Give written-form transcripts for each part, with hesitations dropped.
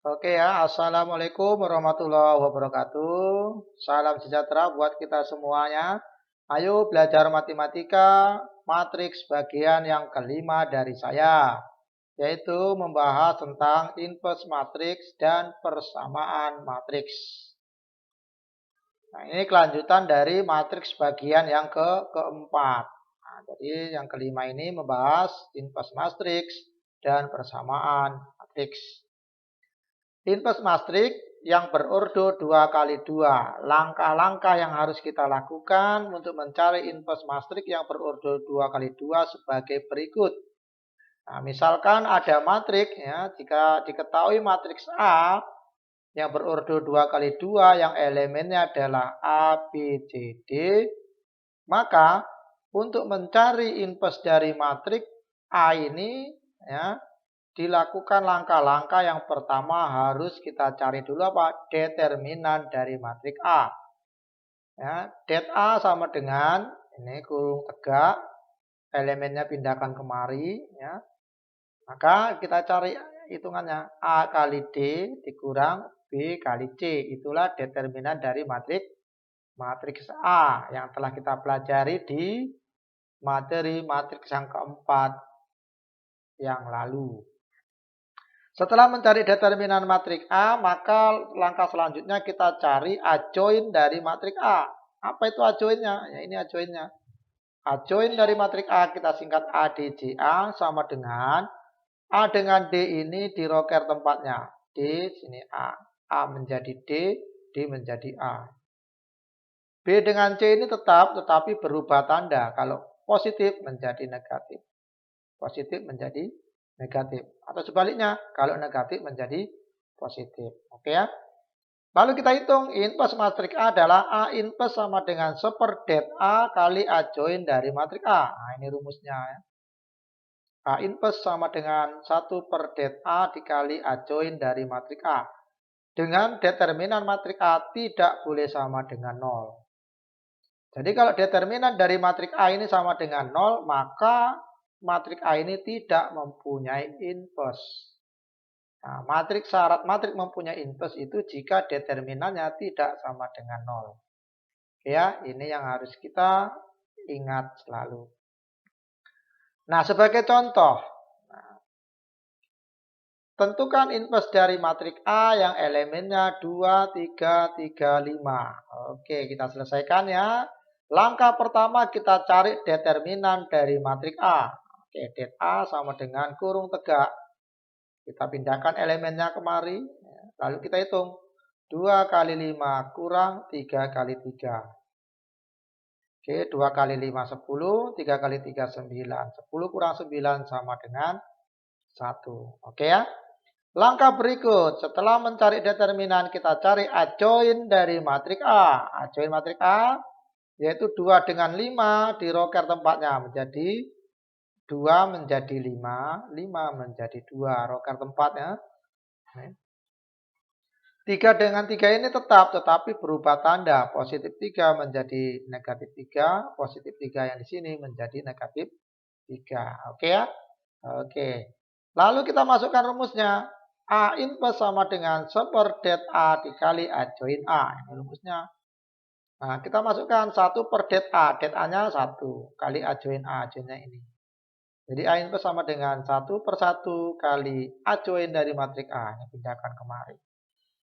Oke ya, Assalamualaikum warahmatullahi wabarakatuh. Salam sejahtera buat kita semuanya. Ayo belajar matematika, matriks bagian yang kelima dari saya, yaitu membahas tentang inverse matriks dan persamaan matriks. Nah, ini kelanjutan dari matriks bagian yang keempat. Nah, jadi yang kelima ini membahas inverse matriks dan persamaan matriks. Inverse matriks yang berordo 2 kali 2. Langkah-langkah yang harus kita lakukan untuk mencari inverse matriks yang berordo 2 kali 2 sebagai berikut. Nah, misalkan ada matriks ya, jika diketahui matriks A yang berordo 2 kali 2 yang elemennya adalah A, B, C, D, maka untuk mencari inverse dari matriks A ini ya, dilakukan langkah-langkah. Yang pertama harus kita cari dulu apa? Determinan dari matriks A. Ya, det A sama dengan ini kurung tegak, elemennya pindahkan kemari ya. Maka kita cari hitungannya A kali D dikurang B kali C. Itulah determinan dari matriks A yang telah kita pelajari di materi matriks yang keempat yang lalu. Setelah mencari determinan matriks A, maka langkah selanjutnya kita cari adjoin dari matriks A. Apa itu adjoinnya? Ya, ini adjoinnya. Adjoin dari matriks A kita singkat ADJA sama dengan A dengan D ini diroker tempatnya. D sini A. A menjadi D, D menjadi A. B dengan C ini tetap tetapi berubah tanda. Kalau positif menjadi negatif. Positif menjadi negatif. Atau sebaliknya, kalau negatif menjadi positif. Oke ya. Lalu kita hitung inverse matriks A adalah A inverse sama dengan seperdet A kali adjoin dari matriks A. Nah, ini rumusnya ya. A inverse sama dengan 1/det A dikali adjoin dari matriks A. Dengan determinan matriks A tidak boleh sama dengan 0. Jadi kalau determinan dari matriks A ini sama dengan 0, maka matriks A ini tidak mempunyai inverse. Nah, syarat matriks mempunyai inverse itu jika determinannya tidak sama dengan 0. Ya, ini yang harus kita ingat selalu. Nah, sebagai contoh, tentukan inverse dari matriks A yang elemennya 2, 3, 3, 5. Oke, kita selesaikan ya. Langkah pertama kita cari determinan dari matriks A. Oke, det A sama dengan kurung tegak. Kita pindahkan elemennya kemari. Lalu kita hitung. 2 kali 5 kurang 3 kali 3. Oke, 2 kali 5 10, 3 kali 3 9. 10 kurang 9 sama dengan 1. Oke ya. Langkah berikut, setelah mencari determinan, kita cari adjoin dari matriks A. Adjoin matriks A, yaitu 2 dengan 5, diroker tempatnya menjadi 2 menjadi 5, 5 menjadi 2, roker tempatnya. 3 dengan 3 ini tetap, tetapi berubah tanda. Positif 3 menjadi negatif 3, positif 3 yang di sini menjadi negatif 3. Oke ya? Oke. Lalu kita masukkan rumusnya. A inverse sama dengan seperdet A dikali adjoin A. Ini rumusnya. Nah, kita masukkan 1/det A. Det A-nya 1 kali adjoin A. Adjoinnya ini. Jadi A inverse sama dengan 1/1 kali adjoin dari matriks A. Ini pindahkan kemari.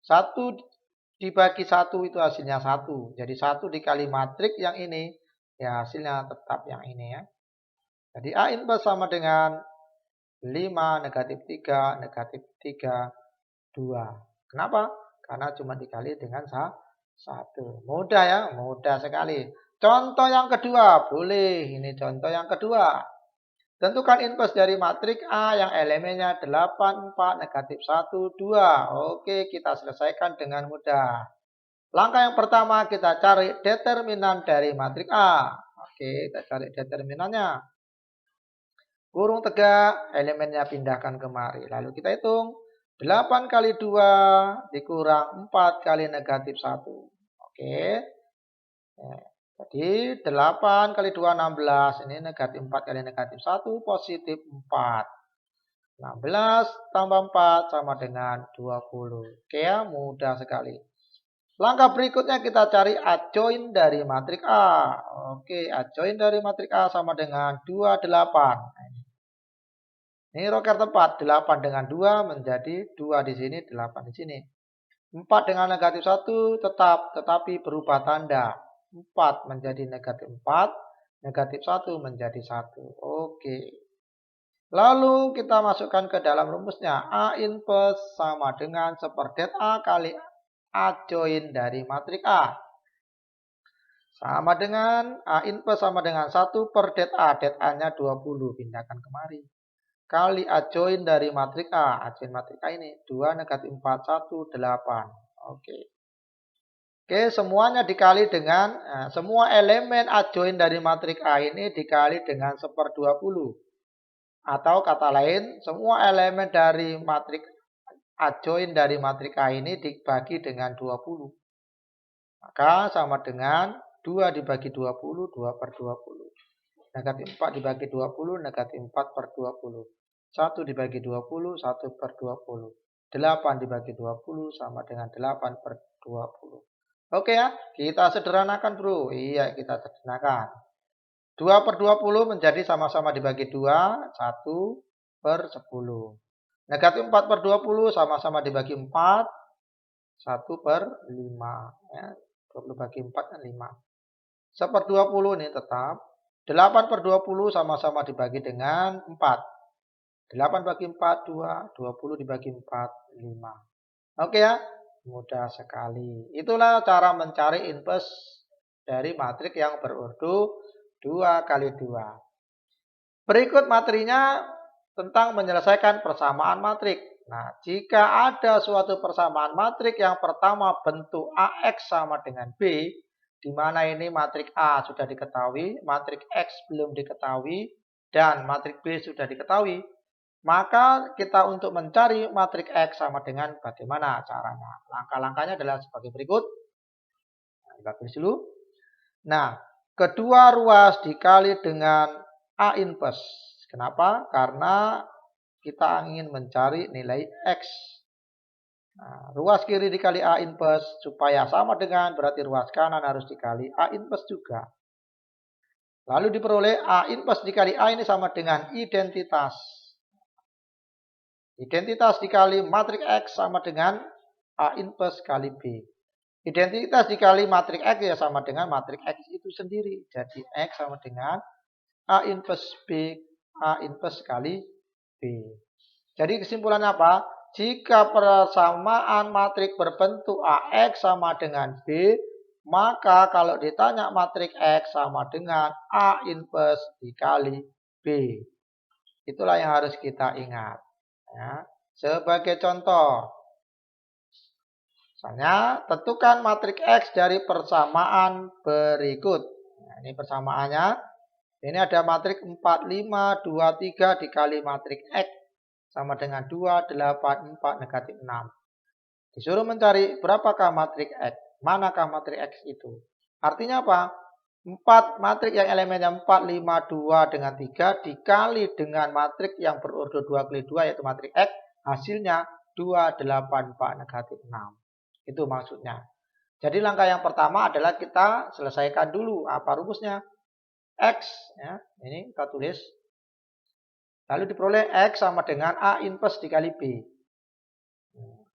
1 dibagi 1 itu hasilnya 1. Jadi 1 dikali matriks yang ini. Ya hasilnya tetap yang ini ya. Jadi A inverse sama dengan 5, negatif 3, negatif 3, 2. Kenapa? Karena cuma dikali dengan 1. Mudah ya, mudah sekali. Contoh yang kedua, boleh. Ini contoh yang kedua. Tentukan inverse dari matriks A yang elemennya 8, 4, negatif 1, 2. Oke, kita selesaikan dengan mudah. Langkah yang pertama kita cari determinan dari matriks A. Oke, kita cari determinannya. Kurung tegak, elemennya pindahkan kemari. Lalu kita hitung. 8 kali 2 dikurang 4 kali negatif 1. Oke. Jadi 8 kali 2 16. Ini negatif 4 kali negatif 1 positif 4. 16 tambah 4 sama dengan 20. Oke ya, mudah sekali. Langkah berikutnya kita cari adjoin dari matriks A. Oke, adjoin dari matriks A sama dengan 28. Ini roker tepat, 8 dengan 2 menjadi 2 di sini, 8 di sini. 4 dengan negatif 1 tetap, tetapi berubah tanda. 4 menjadi negatif 4, negatif 1 menjadi 1. Oke. Lalu kita masukkan ke dalam rumusnya. A inverse sama dengan seperdet A kali adjoin dari matriks A. Sama dengan A inverse sama dengan 1 per det A. Det A-nya 20. Pindahkan kemari. Kali adjoin dari matriks A. Adjoin matriks A ini 2 negatif 4, 1, 8. Oke. Oke, semuanya dikali dengan, semua elemen adjoin dari matriks A ini dikali dengan 1/20. Atau kata lain, semua elemen dari matriks adjoin dari matriks A ini dibagi dengan 20. Maka sama dengan 2 dibagi 20, 2/20. Negatif 4 dibagi 20, negatif 4/20. 1 dibagi 20, 1/20. 8 dibagi 20 sama dengan 8/20. Oke ya, kita sederhanakan bro. Iya, kita sederhanakan. 2/20 menjadi sama-sama dibagi 2, 1/10. Negatif 4/20 sama-sama dibagi 4, 1/5. Ya, 20 bagi 4 kan 5. 1/20 ini tetap. 8/20 sama-sama dibagi dengan 4. 8 bagi 4, 2. 20 dibagi 4, 5. Oke ya, mudah sekali. Itulah cara mencari inverse dari matriks yang berurut 2 kali 2. Berikut materinya tentang menyelesaikan persamaan matriks. Nah, jika ada suatu persamaan matriks yang pertama bentuk AX sama dengan B, di mana ini matriks A sudah diketahui, matriks X belum diketahui, dan matriks B sudah diketahui, maka kita untuk mencari matriks X sama dengan bagaimana caranya. Langkah-langkahnya adalah sebagai berikut. Nah, kita tulis dulu. Nah, kedua ruas dikali dengan A inverse. Kenapa? Karena kita ingin mencari nilai X. Nah, ruas kiri dikali A inverse supaya sama dengan berarti ruas kanan harus dikali A inverse juga. Lalu diperoleh A inverse dikali A ini sama dengan identitas. Identitas dikali matriks X sama dengan A inverse kali B. Identitas dikali matriks X ya sama dengan matriks X itu sendiri. Jadi X sama dengan A inverse B, A inverse kali B. Jadi kesimpulannya apa? Jika persamaan matriks berbentuk AX sama dengan B, maka kalau ditanya matriks X sama dengan A inverse dikali B. Itulah yang harus kita ingat. Ya. Sebagai contoh, misalnya, tentukan matriks X dari persamaan berikut. Nah, ini persamaannya. Ini ada matriks 4, 5, 2, 3 dikali matriks X. Sama dengan 2, 8, 4, negatif 6. Disuruh mencari berapakah matriks X. Manakah matriks X itu? Artinya apa? 4 matriks yang elemennya 4, 5, 2 dengan 3 dikali dengan matriks yang berurut 2 kali 2 yaitu matriks X. Hasilnya 2, 8, 4, negatif 6. Itu maksudnya. Jadi langkah yang pertama adalah kita selesaikan dulu apa rumusnya. X, ya, ini kita tulis. Lalu diperoleh X sama dengan A inverse dikali B.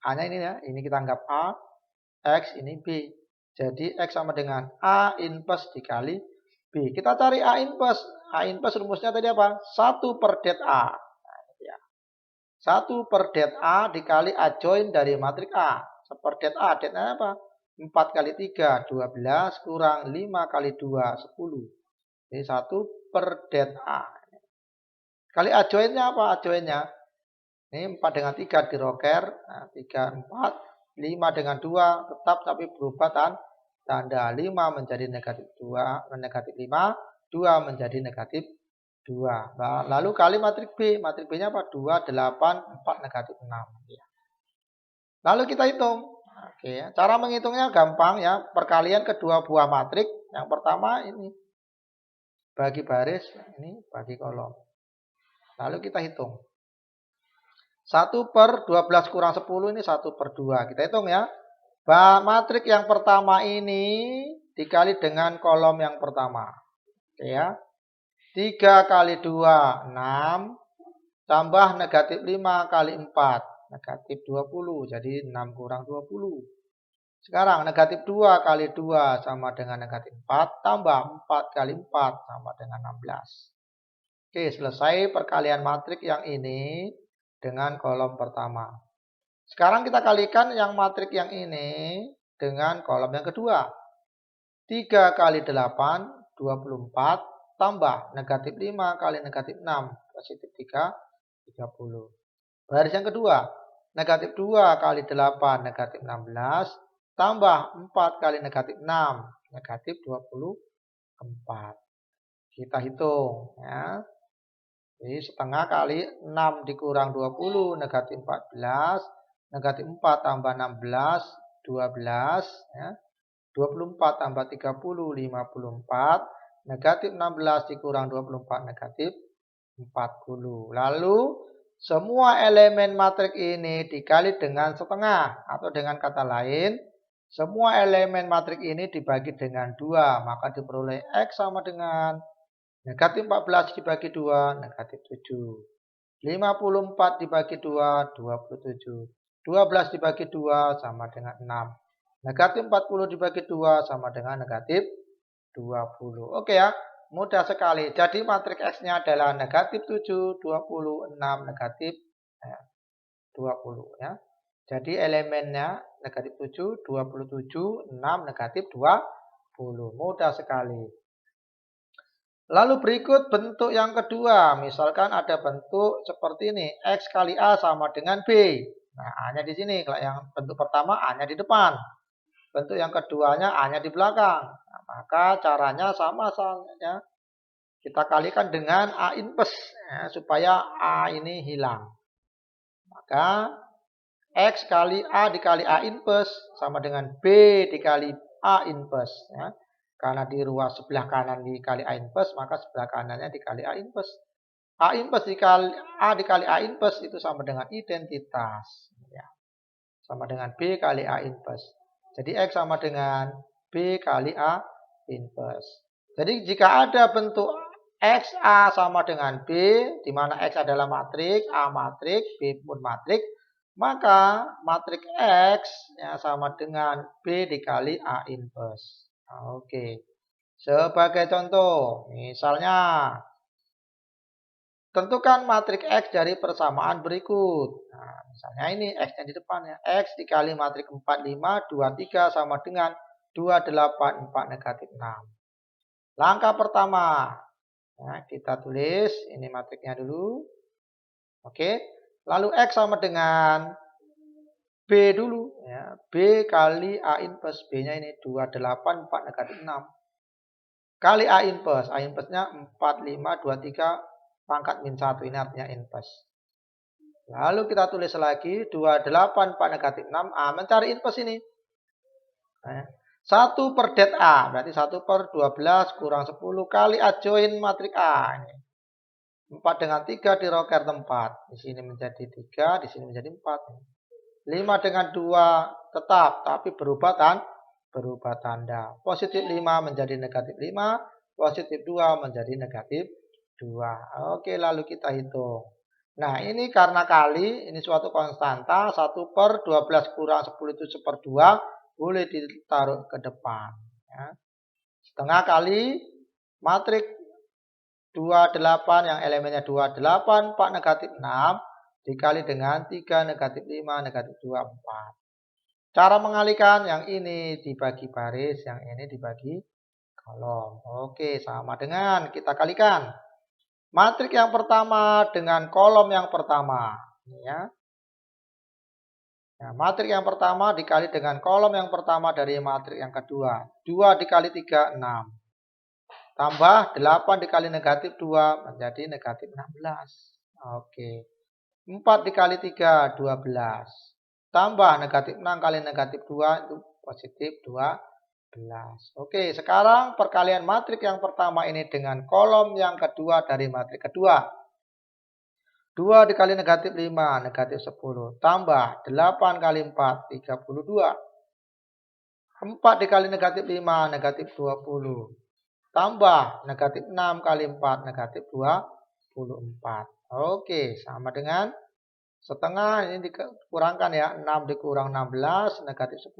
A-nya ini ya, ini kita anggap A, X ini B. Jadi X sama dengan A inverse dikali B. Kita cari A inverse. A inverse rumusnya tadi apa? 1 per det A. Nah, ya. 1 per det A dikali adjoin dari matriks A. Seperdet A, det-nya apa? 4 kali 3, 12 kurang 5 kali 2, 10. Ini 1 per det A. Kali adjoinnya apa? Adjoinnya. Ini 4 dengan 3 diroker. Nah, 3, 4. 5 dengan 2 tetap tapi berubah tanda. 5 menjadi negatif 2, negatif 5. 2 menjadi negatif 2. Lalu kali matriks B. Matriks B-nya apa? 2, 8, 4, negatif 6. Lalu kita hitung. Oke, cara menghitungnya gampang ya. Perkalian kedua buah matriks. Yang pertama ini bagi baris, ini bagi kolom. Lalu kita hitung. 1 per 12 kurang 10 ini 1 per 2. Kita hitung ya. Matrik yang pertama ini dikali dengan kolom yang pertama. Oke ya. 3 kali 2, 6. Tambah negatif 5 kali 4. Negatif 20. Jadi 6 kurang 20. Sekarang negatif 2 kali 2 sama dengan negatif 4. Tambah 4 kali 4 sama dengan 16. Oke, selesai perkalian matrik yang ini dengan kolom pertama. Sekarang kita kalikan yang matrik yang ini dengan kolom yang kedua. 3 kali 8, 24. Tambah negatif 5 kali negatif 6. Positif 3, 30. Baris yang kedua. Negatif 2 kali 8, negatif 16. Tambah 4 kali negatif 6. Negatif 24. Kita hitung ya. Jadi setengah kali 6 dikurang 20, negatif 14. Negatif 4 tambah 16, 12. Ya. 24 tambah 30, 54. Negatif 16 dikurang 24, negatif 40. Lalu semua elemen matrik ini dikali dengan setengah. Atau dengan kata lain, semua elemen matrik ini dibagi dengan 2. Maka diperoleh X sama dengan negatif 14 dibagi 2, negatif 7. 54 dibagi 2, 27. 12 dibagi 2 sama dengan 6. Negatif 40 dibagi 2 sama dengan negatif 20. Oke ya. Mudah sekali. Jadi matrik X-nya adalah negatif 7, 20, 6, negatif 20. Ya. Jadi elemennya negatif 7, 27, 6, negatif 20. Mudah sekali. Lalu berikut bentuk yang kedua. Misalkan ada bentuk seperti ini. X kali A sama dengan B. Nah, A-nya di sini. Kalau yang bentuk pertama A-nya di depan. Bentuk yang keduanya A-nya di belakang. Nah, maka caranya sama saja. Kita kalikan dengan A inverse ya, supaya A ini hilang. Maka X kali A dikali A inverse sama dengan B dikali A inverse. Ya. Karena di ruas sebelah kanan dikali A inverse, maka sebelah kanannya dikali A inverse. A inverse dikali A inverse itu sama dengan identitas. Ya. Sama dengan B kali A inverse. Jadi X sama dengan B kali A inverse. Jadi jika ada bentuk XA sama dengan B, di mana X adalah matrik, A matrik, B pun matrik, maka matrik X ya, sama dengan B dikali A inverse. Oke. Sebagai contoh, misalnya tentukan matrik X dari persamaan berikut. Nah, misalnya ini X-nya di depan ya. X dikali matrik 4, 5, 2, 3 sama dengan 2, 8, 4, negatif 6. Langkah pertama, ya, kita tulis ini matriknya dulu. Oke. Lalu X sama dengan B dulu. Ya. B kali A inverse. B-nya ini 2, 8, 4, negatif 6. Kali A inverse. A inverse-nya 4, 5, 2, 3, pangkat min 1. Ini artinya inverse. Lalu kita tulis lagi 2, 8, 4, negatif 6. A mencari inverse ini. Nah, 1 per det A. Berarti 1 per 12 kurang 10 kali adjoin matrik A. Ini. 4 dengan 3 diroket tempat. Di sini menjadi 3, di sini menjadi 4. 5 dengan 2 tetap, tapi berubah tanda. Positif 5 menjadi negatif 5, positif 2 menjadi negatif 2. Oke, lalu kita hitung. Nah, ini karena kali, ini suatu konstanta, 1 per 12 kurang 10 itu 1/2, boleh ditaruh ke depan. Ya. Setengah kali matrik 28 yang elemennya 28, 4, negatif 6, dikali dengan 3, negatif 5, negatif 2, 4. Cara mengalihkan yang ini dibagi baris, yang ini dibagi kolom. Oke, sama dengan kita kalikan. Matrik yang pertama dengan kolom yang pertama. Ya. Nah, matrik yang pertama dikali dengan kolom yang pertama dari matrik yang kedua. 2 dikali 3, 6. Tambah 8 dikali negatif 2 menjadi negatif 16. Oke. 4 dikali 3, 12. Tambah negatif 6 kali negatif 2 itu positif 12. Oke, sekarang perkalian matrik yang pertama ini dengan kolom yang kedua dari matrik kedua. 2 dikali negatif 5, negatif 10. Tambah 8 kali 4, 32. 4 dikali negatif 5, negatif 20. Tambah negatif 6 kali 4, negatif 24. Oke, sama dengan setengah. Ini dikurangkan ya. 6 dikurang 16, negatif 10.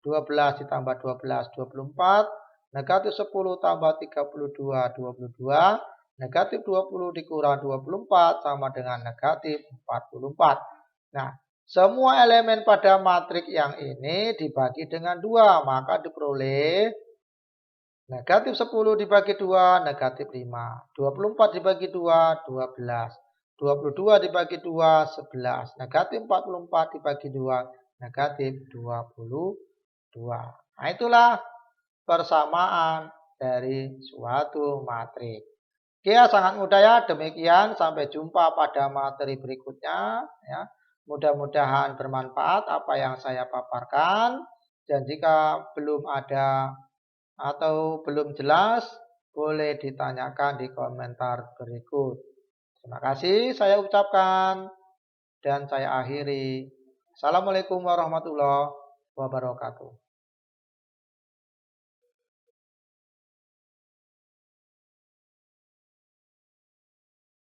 12 ditambah 12, 24. Negatif 10 tambah 32, 22. Negatif 20 dikurang 24 sama dengan negatif 44. Nah, semua elemen pada matriks yang ini dibagi dengan 2. Maka diperoleh negatif 10 dibagi 2, negatif 5. 24 dibagi 2, 12. 22 dibagi 2, 11. Negatif 44 dibagi 2, negatif 22. Nah, itulah persamaan dari suatu matriks. Oke ya, sangat mudah ya. Demikian, sampai jumpa pada materi berikutnya. Ya. Mudah-mudahan bermanfaat apa yang saya paparkan. Dan jika belum ada atau belum jelas, boleh ditanyakan di komentar berikut. Terima kasih saya ucapkan dan saya akhiri. Assalamualaikum warahmatullahi wabarakatuh.